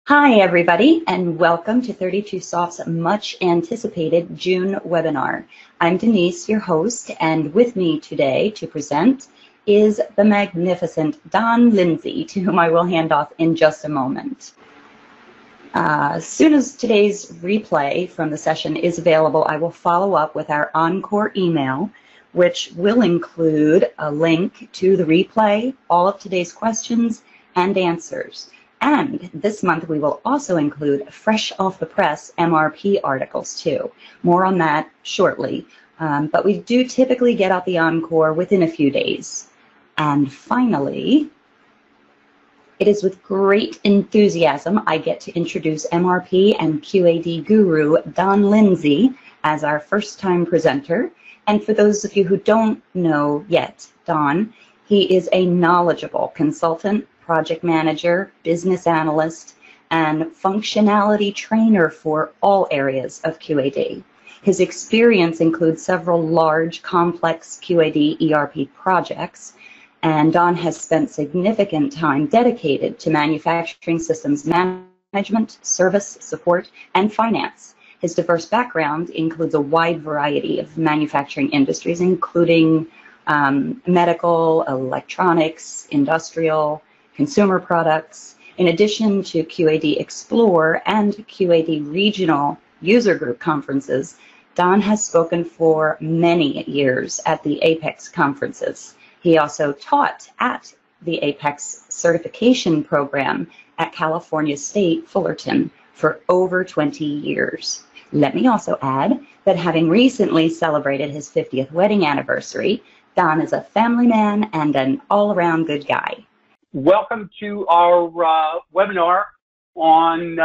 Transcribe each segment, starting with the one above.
Hi, everybody, and welcome to 32Soft's much anticipated June webinar. I'm Denise, your host, and with me today to present is the magnificent Don Lindsey, to whom I will hand off in just a moment. As soon as today's replay from the session is available, I will follow up with our encore email, which will include a link to the replay, all of today's questions and answers. And this month we will also include fresh off the press MRP articles too. More on that shortly. But we do typically get out the encore within a few days. And finally, it is with great enthusiasm I get to introduce MRP and QAD guru Don Lindsey as our first time presenter. And for those of you who don't know yet, Don, he is a knowledgeable consultant, project manager, business analyst, and functionality trainer for all areas of QAD. His experience includes several large, complex QAD ERP projects, and Don has spent significant time dedicated to manufacturing systems management, service, support, and finance. His diverse background includes a wide variety of manufacturing industries, including medical, electronics, industrial, consumer products. In addition to QAD Explore and QAD Regional User Group conferences, Don has spoken for many years at the Apex conferences. He also taught at the Apex certification program at California State Fullerton for over 20 years. Let me also add that having recently celebrated his 50th wedding anniversary, Don is a family man and an all-around good guy. Welcome to our webinar on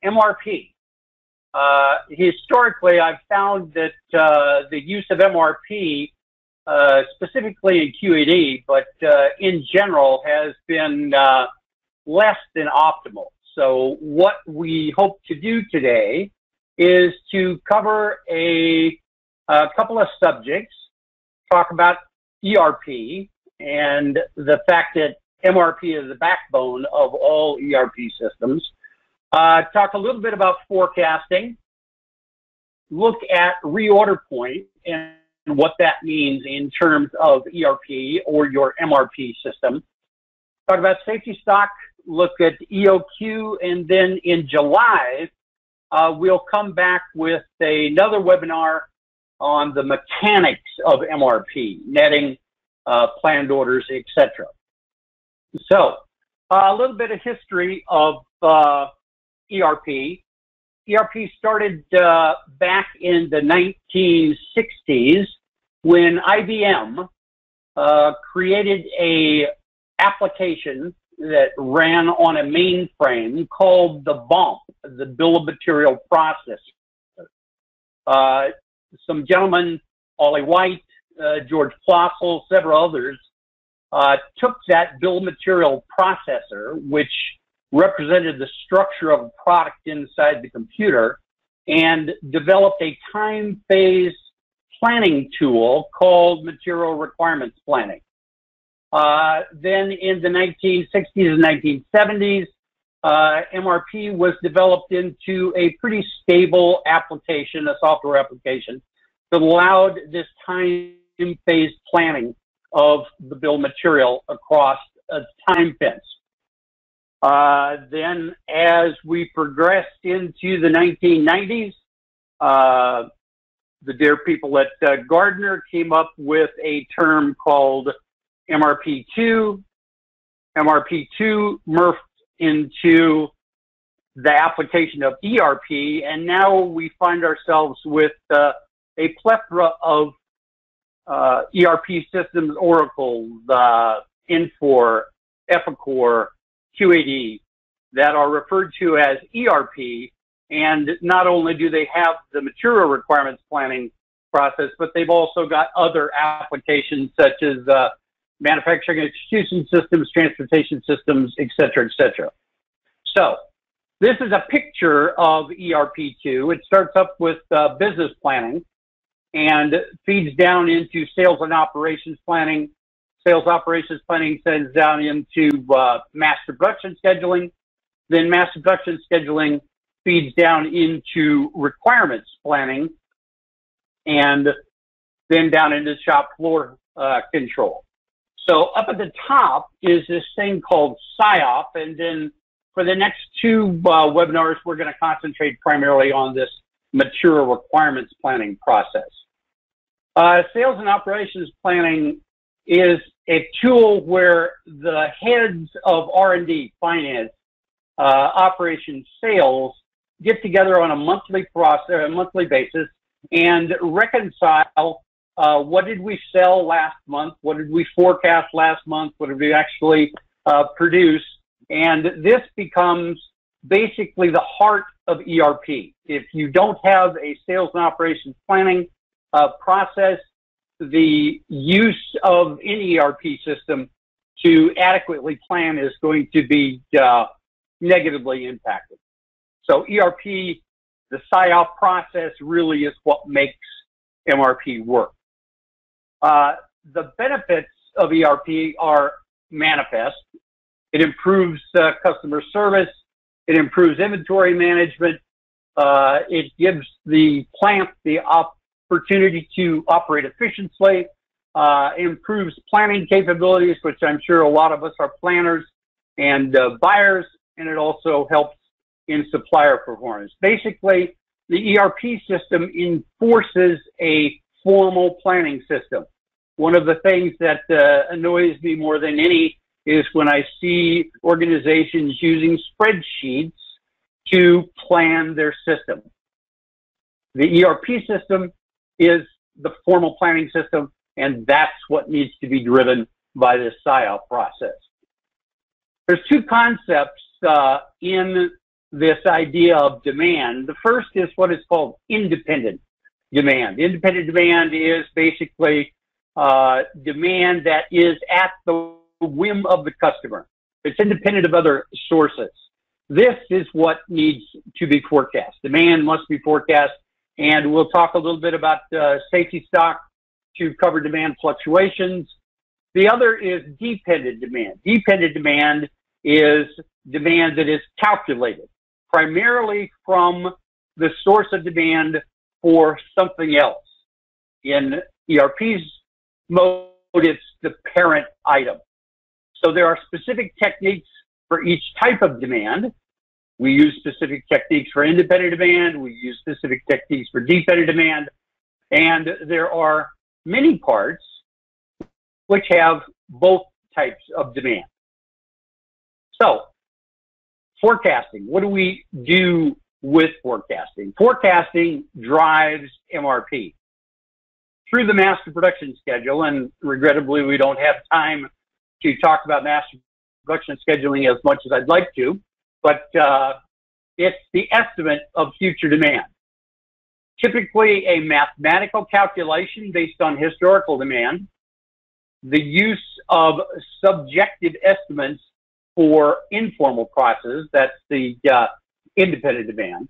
MRP. Historically, I've found that the use of MRP, specifically in QAD, but in general, has been less than optimal. So what we hope to do today is to cover a couple of subjects, talk about ERP and the fact that MRP is the backbone of all ERP systems. Talk a little bit about forecasting. Look at reorder point and what that means in terms of ERP or your MRP system. Talk about safety stock. Look at EOQ, and then in July we'll come back with another webinar on the mechanics of MRP, netting, planned orders, etc. So, a little bit of history of ERP. ERP started back in the 1960s when IBM created a application that ran on a mainframe called the BOMP, the Bill of Material Processor. Some gentlemen, Ollie White, George Plossel, several others, took that bill of material processor, which represented the structure of a product inside the computer, and developed a time-phase planning tool called Material Requirements Planning. Then in the 1960s and 1970s, MRP was developed into a pretty stable application, a software application, that allowed this time-phase planning of the bill of material across a time fence. Then as we progressed into the 1990s, the dear people at Gardner came up with a term called MRP2. MRP2 morphed into the application of ERP, and now we find ourselves with a plethora of ERP systems, Oracle, Infor, Epicor, QAD, that are referred to as ERP. And not only do they have the material requirements planning process, but they've also got other applications such as manufacturing execution systems, transportation systems, et cetera, et cetera. So this is a picture of ERP2. It starts up with business planning and feeds down into sales and operations planning. Sales operations planning sends down into master production scheduling. then master production scheduling feeds down into requirements planning, and then down into shop floor control. So up at the top is this thing called SIOP, and then for the next two webinars, we're going to concentrate primarily on this mature requirements planning process. Sales and operations planning is a tool where the heads of R&D, finance, operations, sales get together on a monthly basis and reconcile what did we sell last month, what did we forecast last month, what did we actually produce, and this becomes basically the heart of ERP. If you don't have a sales and operations planning process, the use of any ERP system to adequately plan is going to be negatively impacted. So ERP, the SIOP process, really is what makes MRP work. The benefits of ERP are manifest. It improves customer service. It improves inventory management. It gives the plant the opportunity to operate efficiently. Improves planning capabilities, which I'm sure a lot of us are planners and buyers, and it also helps in supplier performance. Basically, the ERP system enforces a formal planning system. One of the things that annoys me more than any is when I see organizations using spreadsheets to plan their system. The ERP system is the formal planning system, and that's what needs to be driven by this SIOP process. There's two concepts in this idea of demand. The first is what is called independent demand. Independent demand is basically demand that is at the whim of the customer. It's independent of other sources. This is what needs to be forecast. Demand must be forecast, and we'll talk a little bit about safety stock to cover demand fluctuations. The other is dependent demand. Dependent demand is demand that is calculated primarily from the source of demand for something else. In ERP's mode, it's the parent item. So there are specific techniques for each type of demand. We use specific techniques for independent demand. We use specific techniques for dependent demand. And there are many parts which have both types of demand. So, forecasting. What do we do with forecasting? Forecasting drives MRP. Through the master production schedule, and regrettably we don't have time to talk about master production scheduling as much as I'd like to, but it's the estimate of future demand. Typically a mathematical calculation based on historical demand, the use of subjective estimates for informal processes, that's the independent demand.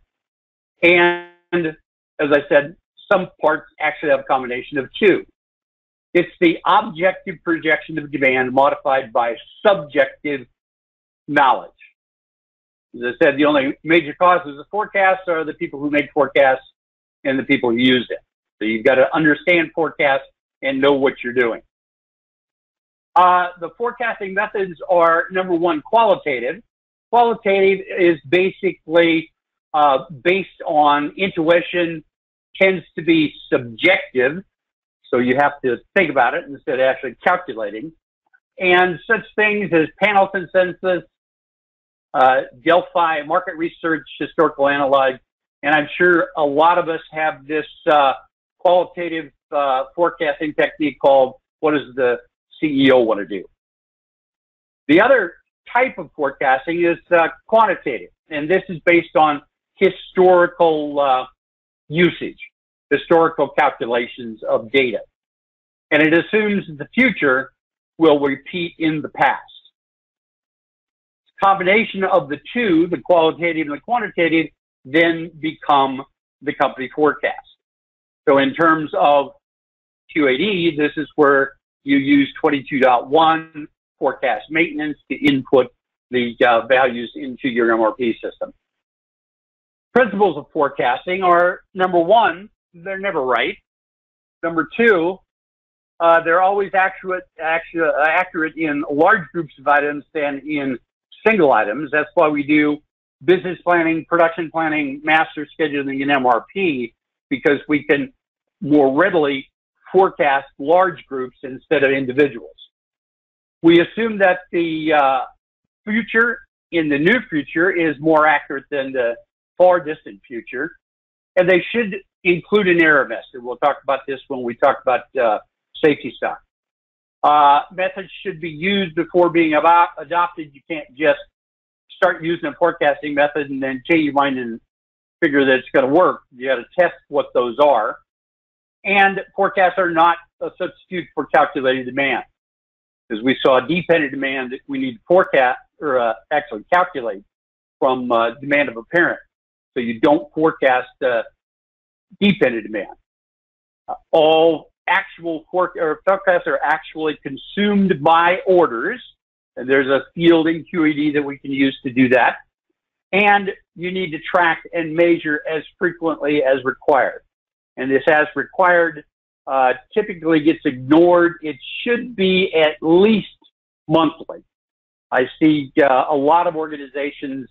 And as I said, some parts actually have a combination of two. It's the objective projection of demand modified by subjective knowledge. As I said, the only major causes of forecasts are the people who make forecasts and the people who use it. So you've got to understand forecasts and know what you're doing. The forecasting methods are, number one, qualitative. Qualitative is basically based on intuition, tends to be subjective, so you have to think about it instead of actually calculating. And such things as panel consensus, Delphi, market research, historical analyze, and I'm sure a lot of us have this qualitative forecasting technique called, what does the CEO want to do? The other type of forecasting is quantitative, and this is based on historical usage, historical calculations of data. And it assumes that the future will repeat in the past. Combination of the two, the qualitative and the quantitative, then become the company forecast. So in terms of QAD, this is where you use 22.1 forecast maintenance to input the values into your MRP system. Principles of forecasting are, number one, they're never right. Number two, they're always accurate in large groups of items than in single items. That's why we do business planning, production planning, master scheduling, and MRP, because we can more readily forecast large groups instead of individuals. We assume that the future in the near future is more accurate than the far distant future, and they should include an error method. We'll talk about this when we talk about safety stock. Methods should be used before being adopted. You can't just start using a forecasting method and then change your mind and figure that it's going to work. You got to test what those are. And forecasts are not a substitute for calculated demand. As we saw dependent demand, that we need to forecast or actually calculate from demand of a parent. So you don't forecast dependent demand. All actual forecasts are actually consumed by orders, and there's a field in QED that we can use to do that. And you need to track and measure as frequently as required. And this as required typically gets ignored. It should be at least monthly. I see a lot of organizations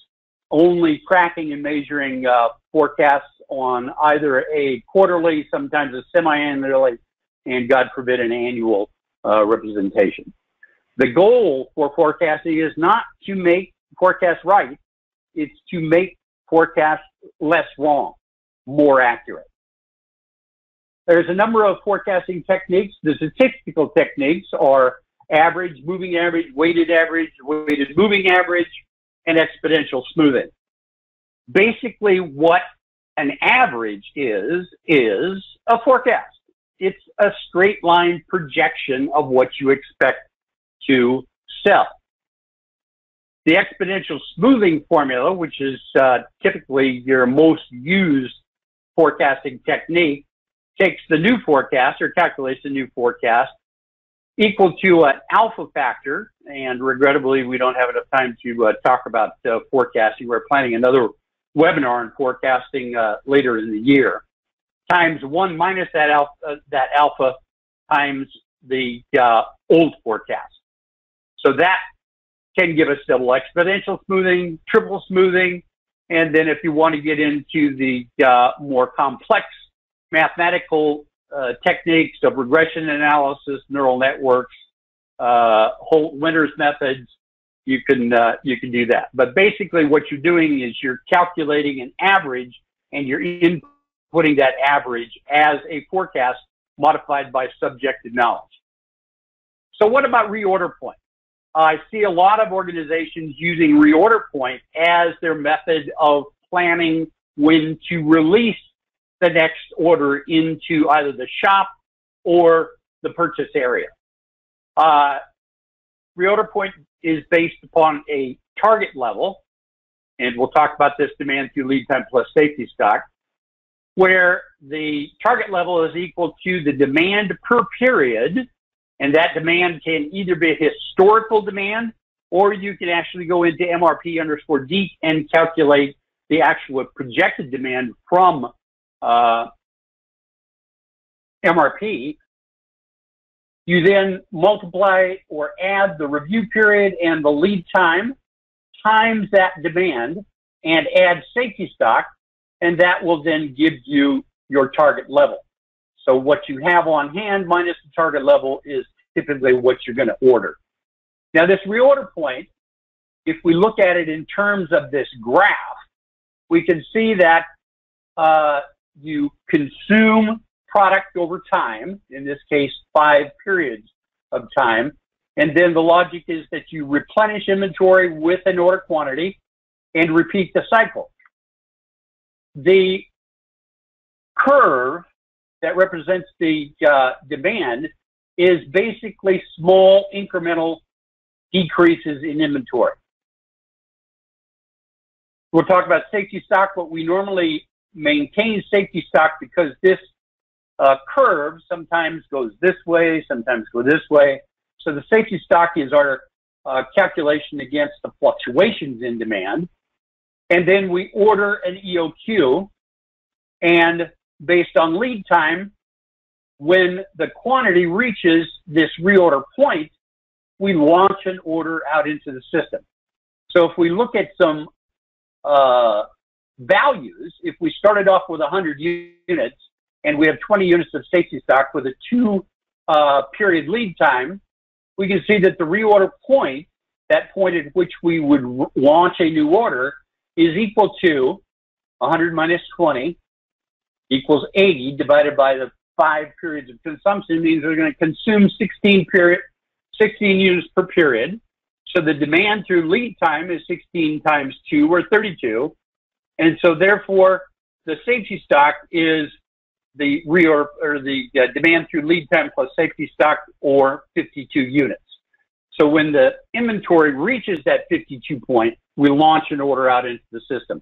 only tracking and measuring forecasts on either a quarterly, sometimes a semi-annually, and God forbid an annual representation. The goal for forecasting is not to make forecasts right, it's to make forecasts less wrong, more accurate. There's a number of forecasting techniques. The statistical techniques are average, moving average, weighted moving average, and exponential smoothing. Basically, what an average is a forecast. It's a straight line projection of what you expect to sell. The exponential smoothing formula, which is typically your most used forecasting technique, takes the new forecast or calculates the new forecast equal to an alpha factor, and regrettably we don't have enough time to talk about forecasting. We're planning another webinar on forecasting later in the year, times 1 minus that alpha times the old forecast. So that can give us double exponential smoothing, triple smoothing, and then if you want to get into the more complex mathematical techniques of regression analysis, neural networks, Holt-Winters methods, you can do that. But basically what you're doing is you're calculating an average and you're inputting that average as a forecast modified by subjective knowledge. So what about reorder point? I see a lot of organizations using reorder point as their method of planning when to release the next order into either the shop or the purchase area. Reorder point is based upon a target level, and we'll talk about this demand through lead time plus safety stock, where the target level is equal to the demand per period, and that demand can either be historical demand, or you can actually go into MRP_DEEP and calculate the actual projected demand from MRP. You then multiply or add the review period and the lead time times that demand and add safety stock, and that will then give you your target level. So what you have on hand minus the target level is typically what you're going to order. Now this reorder point, if we look at it in terms of this graph, we can see that you consume product over time, in this case 5 periods of time, and then the logic is that you replenish inventory with an order quantity and repeat the cycle. The curve that represents the demand is basically small incremental decreases in inventory. We'll talk about safety stock, but we normally maintain safety stock because this curve sometimes goes this way, sometimes goes this way. So the safety stock is our calculation against the fluctuations in demand. And then we order an EOQ, and based on lead time, when the quantity reaches this reorder point, we launch an order out into the system. So if we look at some values, if we started off with 100 units and we have 20 units of safety stock with a 2-period lead time, we can see that the reorder point, that point at which we would launch a new order, is equal to 100 minus 20 equals 80 divided by the 5 periods of consumption. Means we're going to consume 16 units per period. So the demand through lead time is 16 times 2, or 32. And so therefore, the safety stock is the reorder, or the demand through lead time plus safety stock, or 52 units. So when the inventory reaches that 52 point, we launch an order out into the system.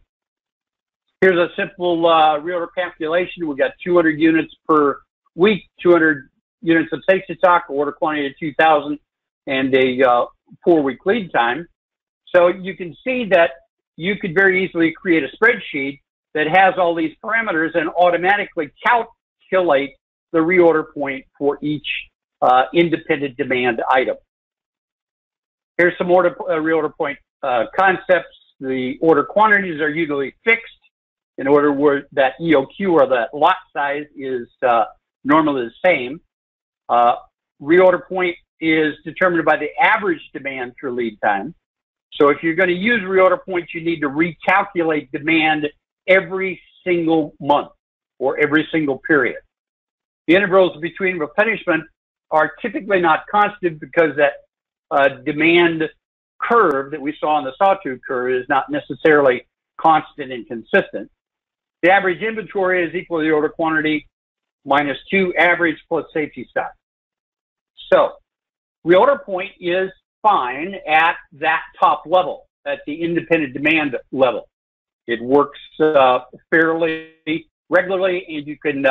Here's a simple reorder calculation. We got 200 units per week, 200 units of safety stock, order quantity of 2,000, and a 4-week lead time. So you can see that you could very easily create a spreadsheet that has all these parameters and automatically calculate the reorder point for each independent demand item. Here's some reorder point concepts. The order quantities are usually fixed in order where that EOQ, or that lot size, is normally the same. Reorder point is determined by the average demand through lead time. So if you're going to use reorder points, you need to recalculate demand every single month or every single period. The intervals between replenishment are typically not constant because that demand curve that we saw on the sawtooth curve is not necessarily constant and consistent. The average inventory is equal to the order quantity minus 2 average plus safety stock. So reorder point is fine at that top level, at the independent demand level. It works fairly regularly, and you can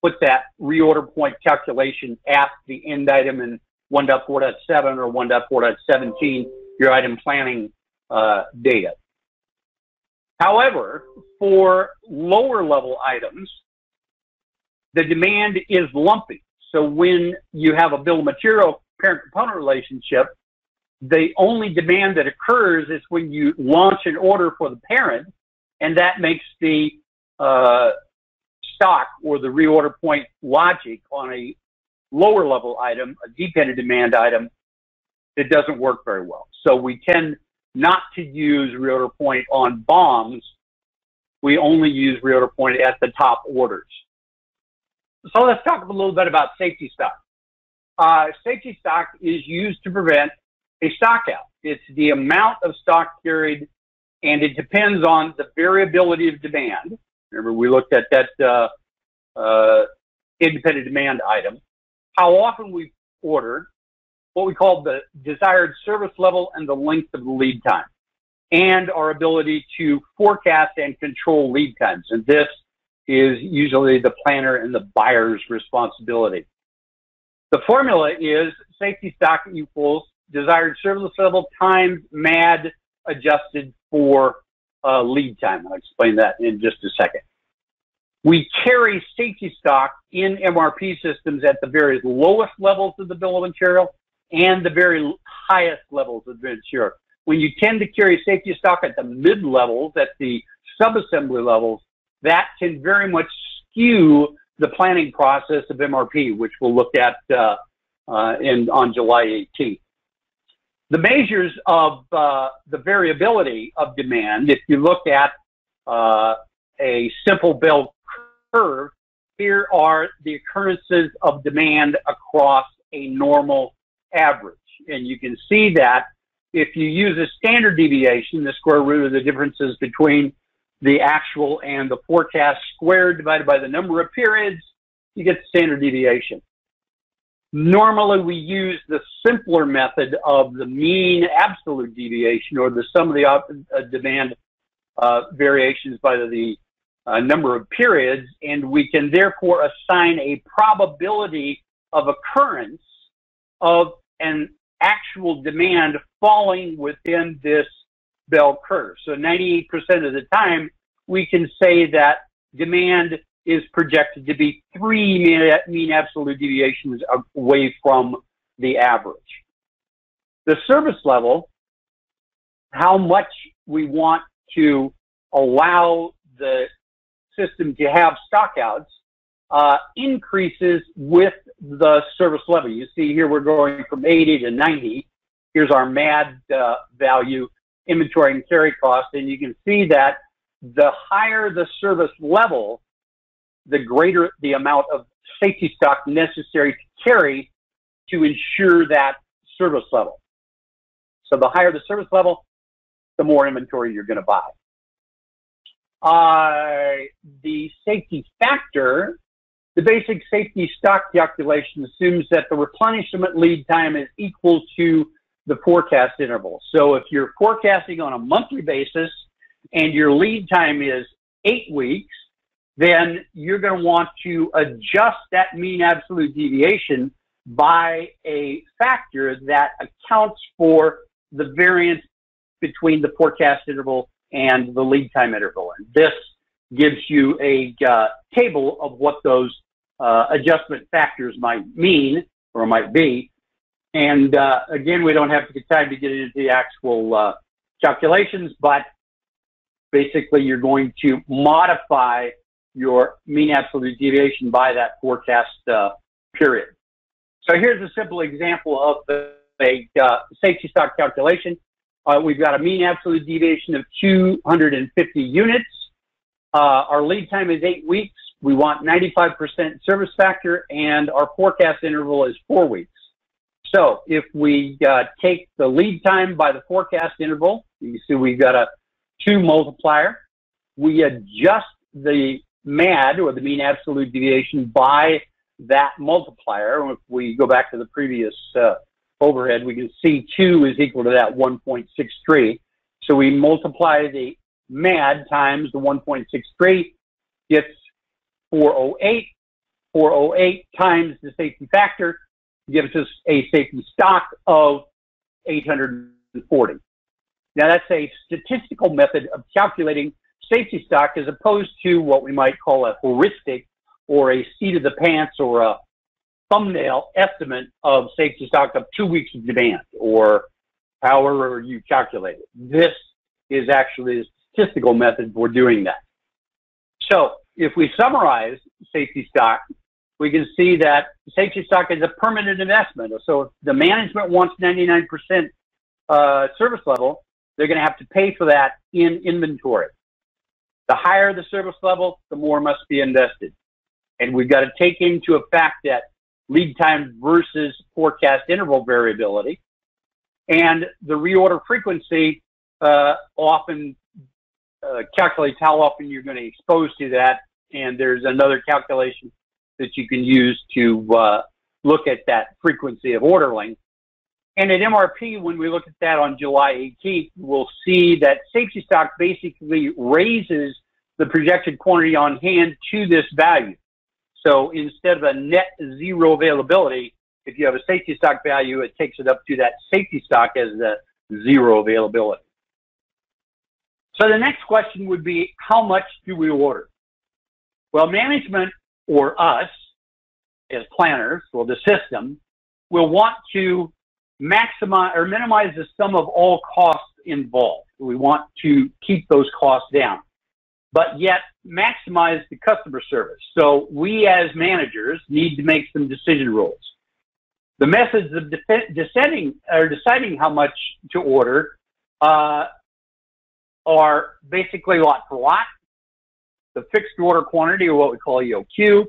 put that reorder point calculation at the end item in 1.4.7 or 1.4.17, your item planning data. However, for lower level items, the demand is lumpy. So when you have a bill of material parent component relationship, the only demand that occurs is when you launch an order for the parent, and that makes the stock or the reorder point logic on a lower level item, a dependent demand item, it doesn't work very well. So we tend not to use reorder point on bombs. We only use reorder point at the top orders. So let's talk a little bit about safety stock. Safety stock is used to prevent a stock out. It's the amount of stock carried, and it depends on the variability of demand. Remember, we looked at that independent demand item. How often we order, what we call the desired service level, and the length of the lead time, and our ability to forecast and control lead times. And this is usually the planner and the buyer's responsibility. The formula is safety stock equals desired service level times MAD adjusted for lead time. I'll explain that in just a second. We carry safety stock in MRP systems at the very lowest levels of the bill of material and the very highest levels of the material. When you tend to carry safety stock at the mid levels, at the subassembly levels, that can very much skew the planning process of MRP, which we'll look at on July 18th. The measures of the variability of demand, if you look at a simple bell curve, here are the occurrences of demand across a normal average. And you can see that if you use a standard deviation, the square root of the differences between the actual and the forecast squared divided by the number of periods, you get the standard deviation. Normally, we use the simpler method of the mean absolute deviation, or the sum of the demand variations by the number of periods, and we can therefore assign a probability of occurrence of an actual demand falling within this bell curve. So 98% of the time, we can say that demand is projected to be 3 mean absolute deviations away from the average. The service level, how much we want to allow the system to have stockouts, increases with the service level. You see here we're going from 80 to 90. Here's our MAD value, inventory and carry cost, and you can see that the higher the service level, the greater the amount of safety stock necessary to carry to ensure that service level. So the higher the service level, the more inventory you're going to buy. The safety factor, the basic safety stock calculation assumes that the replenishment lead time is equal to the forecast interval. So if you're forecasting on a monthly basis and your lead time is 8 weeks, then you're going to want to adjust that mean absolute deviation by a factor that accounts for the variance between the forecast interval and the lead time interval. And this gives you a table of what those adjustment factors might mean or might be. And again, we don't have time to get into the actual calculations, but basically you're going to modify your mean absolute deviation by that forecast period. So here's a simple example of a safety stock calculation. We've got a mean absolute deviation of 250 units. Our lead time is 8 weeks. We want 95% service factor, and our forecast interval is 4 weeks. So if we take the lead time by the forecast interval, you see we've got a 2 multiplier. We adjust the MAD, or the mean absolute deviation, by that multiplier. If we go back to the previous overhead, we can see 2 is equal to that 1.63. So we multiply the MAD times the 1.63, gets 408. 408 times the safety factor gives us a safety stock of 840. Now that's a statistical method of calculating safety stock as opposed to what we might call a heuristic or a seat of the pants or a thumbnail estimate of safety stock of 2 weeks of demand, or however you calculate it. This is actually a statistical method for doing that. So if we summarize safety stock, we can see that safety stock is a permanent investment. So if the management wants 99% service level, they're going to have to pay for that in inventory. The higher the service level, the more must be invested. And we've got to take into effect that lead time versus forecast interval variability. And the reorder frequency often calculates how often you're going to expose to that. And there's another calculation that you can use to look at that frequency of ordering. And at MRP, when we look at that on July 18th, we'll see that safety stock basically raises the projected quantity on hand to this value. So instead of a net zero availability, if you have a safety stock value, it takes it up to that safety stock as the zero availability. So the next question would be, how much do we order? Well, management, or us as planners, or the system, will want to maximize or minimize the sum of all costs involved. We want to keep those costs down, but yet maximize the customer service. So we as managers need to make some decision rules. The methods of deciding how much to order are basically lot for lot, the fixed order quantity, or what we call EOQ,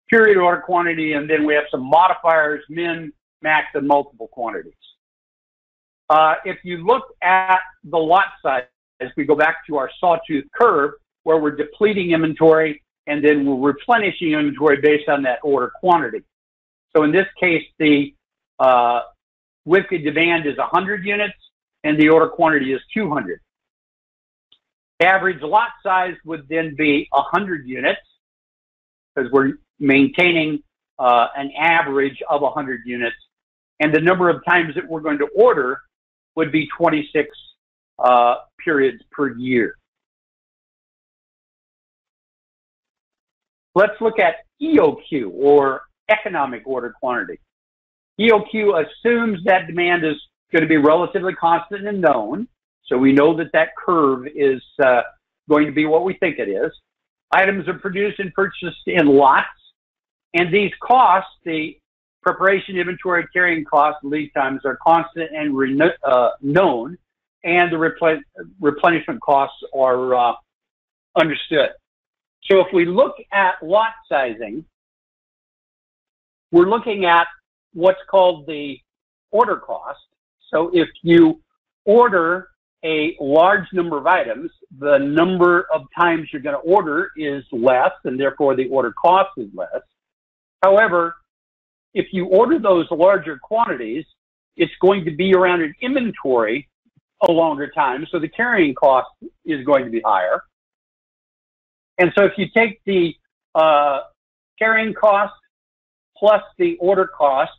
period order quantity, and then we have some modifiers, min, max, and multiple quantities. If you look at the lot size, as we go back to our sawtooth curve, where we're depleting inventory and then we're replenishing inventory based on that order quantity. So in this case, the weekly demand is 100 units and the order quantity is 200. Average lot size would then be 100 units, because we're maintaining an average of 100 units. and the number of times that we're going to order would be 26 periods per year. Let's look at EOQ, or economic order quantity. EOQ assumes that demand is going to be relatively constant and known, so we know that that curve is going to be what we think it is. Items are produced and purchased in lots, and these costs, the preparation, inventory, carrying costs, lead times, are constant and known, and the replenishment costs are understood. So if we look at lot sizing, we're looking at what's called the order cost. So if you order a large number of items, the number of times you're going to order is less, and therefore the order cost is less. However, if you order those larger quantities, it's going to be around an inventory a longer time, so the carrying cost is going to be higher. And so if you take the carrying cost plus the order cost,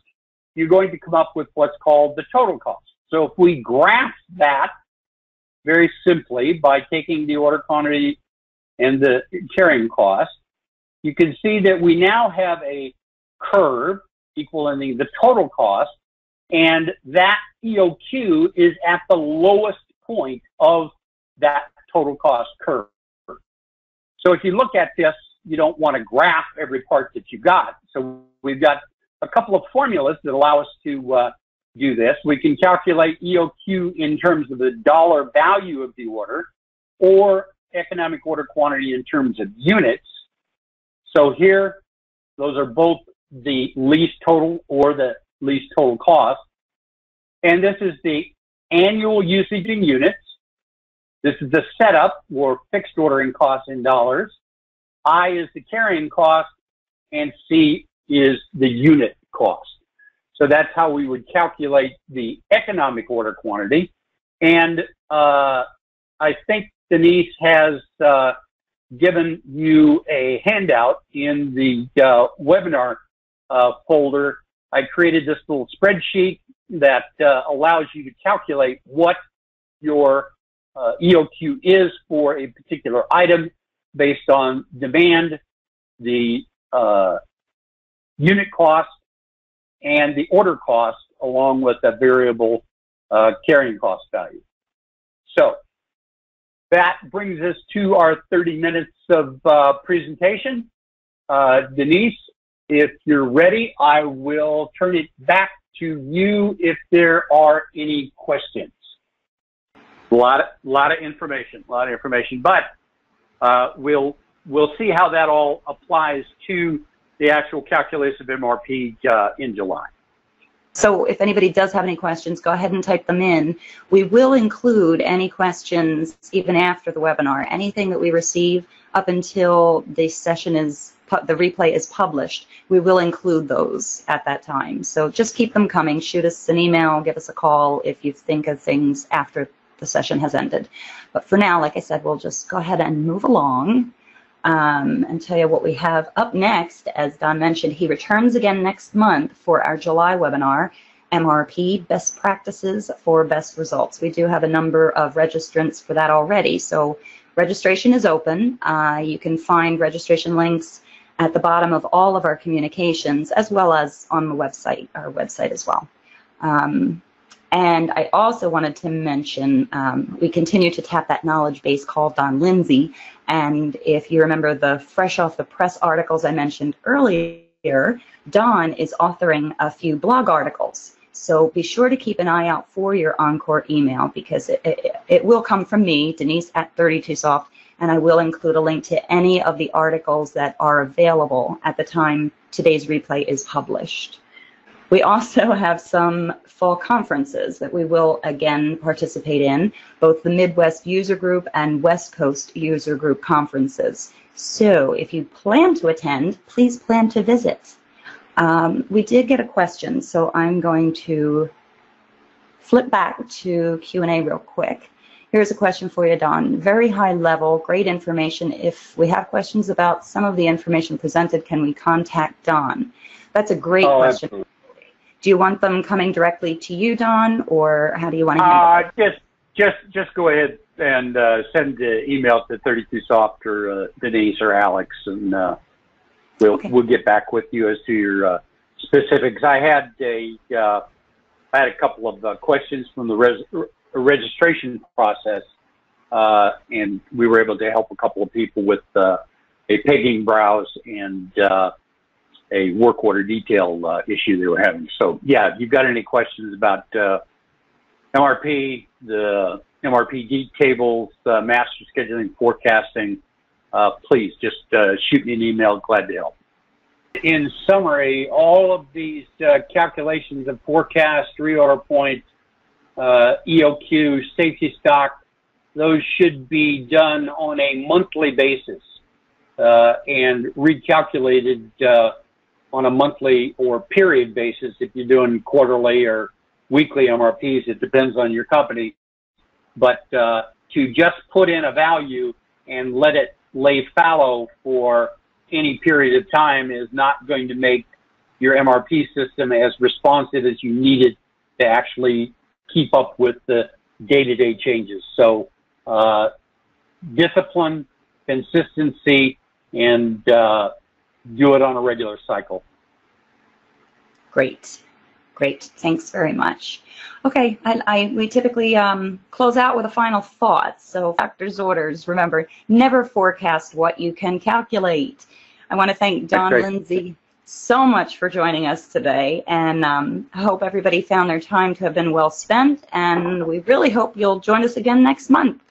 you're going to come up with what's called the total cost. So if we graph that very simply by taking the order quantity and the carrying cost, you can see that we now have a curve equaling the total cost, and that EOQ is at the lowest point of that total cost curve. So if you look at this, you don't want to graph every part that you got. So we've got a couple of formulas that allow us to do this. We can calculate EOQ in terms of the dollar value of the order, or economic order quantity in terms of units. So here, those are both the least total or the least total cost. And this is the annual usage in units. This is the setup or fixed ordering cost in dollars. I is the carrying cost, and C is the unit cost. So that's how we would calculate the economic order quantity. And I think Denise has given you a handout in the webinar folder. I created this little spreadsheet that allows you to calculate what your EOQ is for a particular item based on demand, the unit cost, and the order cost, along with the variable carrying cost value. So that brings us to our 30 minutes of presentation. Denise, if you're ready, I will turn it back to you if there are any questions. A lot of information, but we'll see how that all applies to the actual calculation of MRP in July. So if anybody does have any questions, go ahead and type them in. We will include any questions even after the webinar. Anything that we receive up until the session is, the replay is published, we will include those at that time. So just keep them coming. Shoot us an email, give us a call if you think of things after the session has ended. But for now, like I said, we'll just go ahead and move along and tell you what we have up next. As Don mentioned, he returns again next month for our July webinar, MRP, Best Practices for Best Results. We do have a number of registrants for that already, so registration is open. You can find registration links at the bottom of all of our communications, as well as on the website, our website as well. And I also wanted to mention, we continue to tap that knowledge base called Don Lindsey. And if you remember the fresh off the press articles I mentioned earlier, Don is authoring a few blog articles. So be sure to keep an eye out for your Encore email, because it will come from me, Denise at 32Soft, and I will include a link to any of the articles that are available at the time today's replay is published. We also have some fall conferences that we will again participate in, both the Midwest User Group and West Coast User Group conferences. So if you plan to attend, please plan to visit. We did get a question, so I'm going to flip back to Q&A real quick. Here's a question for you, Don. Very high level, great information. If we have questions about some of the information presented, can we contact Don? That's a great question. Absolutely. Do you want them coming directly to you, Don, or how do you want to handle it? Just go ahead and send the email to 32Soft or Denise or Alex, and we'll get back with you as to your specifics. I had a couple of questions from the registration process, and we were able to help a couple of people with a pegging browse and a work order detail issue they were having. So yeah, if you've got any questions about MRP, the MRP tables, master scheduling, forecasting, please just shoot me an email. Glad to help. In summary, all of these calculations of forecast, reorder point, EOQ, safety stock, those should be done on a monthly basis and recalculated on a monthly or period basis. If you're doing quarterly or weekly MRPs, it depends on your company. But to just put in a value and let it lay fallow for any period of time is not going to make your MRP system as responsive as you need it to actually keep up with the day-to-day changes. So discipline, consistency, and do it on a regular cycle. Great. Great. Thanks very much. Okay, we typically close out with a final thought. So factors, orders, remember, never forecast what you can calculate. I want to thank Don Lindsey so much for joining us today, and I hope everybody found their time to have been well spent, and we really hope you'll join us again next month.